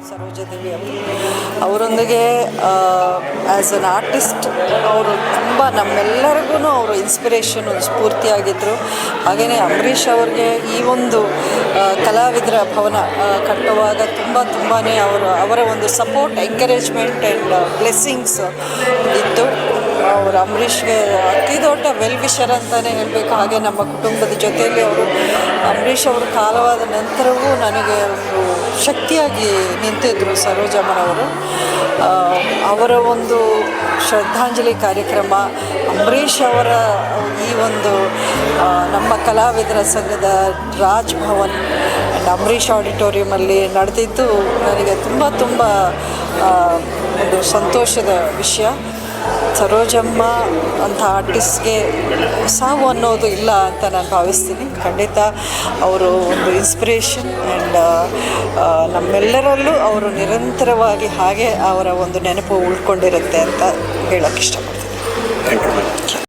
ಸರೋಜಾದೇವಿ ಅವರೊಂದಿಗೆ as an artist ಅವರು ತುಂಬ ನಮ್ಮೆಲ್ಲರಿಗೂ ಅವರು ಇನ್ಸ್ಪಿರೇಷನು ಸ್ಫೂರ್ತಿಯಾಗಿದ್ದರು. ಹಾಗೆಯೇ ಅಂಬರೀಷ್ ಅವ್ರಿಗೆ ಈ ಒಂದು ಕಲಾವಿದರ ಭವನ ಕಟ್ಟುವಾಗ ತುಂಬಾ ಅವರ ಒಂದು ಸಪೋರ್ಟ್, ಎಂಕರೇಜ್ಮೆಂಟ್ ಆ್ಯಂಡ್ ಬ್ಲೆಸ್ಸಿಂಗ್ಸ್ ಇತ್ತು. ಅವರು ಅಂಬರೀಷ್ಗೆ ಅತಿ ದೊಡ್ಡ ವೆಲ್ ವಿಷರ್ ಅಂತಲೇ ಹೇಳಬೇಕು. ಹಾಗೆ ನಮ್ಮ ಕುಟುಂಬದ ಜೊತೆಯಲ್ಲಿ ಅವರು ಅಂಬರೀಷ್ ಅವರು ಕಾಲವಾದ ನಂತರವೂ ನನಗೆ ಒಂದು ಶಕ್ತಿಯಾಗಿ ನಿಂತಿದ್ದರು ಸರೋಜಮ್ಮನವರು. ಅವರ ಒಂದು ಶ್ರದ್ಧಾಂಜಲಿ ಕಾರ್ಯಕ್ರಮ ಅಂಬರೀಷ್ ಅವರ ಈ ಒಂದು ನಮ್ಮ ಕಲಾವಿದರ ಸಂಘದ ರಾಜ್ ಭವನ್ ಆ್ಯಂಡ್ ಅಂಬರೀಷ್ ಆಡಿಟೋರಿಯಮಲ್ಲಿ ನಡೆದಿದ್ದು ನನಗೆ ತುಂಬ ಒಂದು ಸಂತೋಷದ ವಿಷಯ. ಸರೋಜಮ್ಮ ಅಂಥ ಆರ್ಟಿಸ್ಟ್ಗೆ ಸಾವು ಅನ್ನೋದು ಇಲ್ಲ ಅಂತ ನಾನು ಭಾವಿಸ್ತೀನಿ. ಖಂಡಿತ ಅವರು ಒಂದು ಇನ್ಸ್ಪಿರೇಷನ್ ಆ್ಯಂಡ್ ನಮ್ಮೆಲ್ಲರಲ್ಲೂ ಅವರು ನಿರಂತರವಾಗಿ ಹಾಗೆ ಅವರ ಒಂದು ನೆನಪು ಉಳ್ಕೊಂಡಿರುತ್ತೆ ಅಂತ ಹೇಳೋಕ್ಕೆ ಇಷ್ಟಪಡ್ತೀನಿ. Thank you.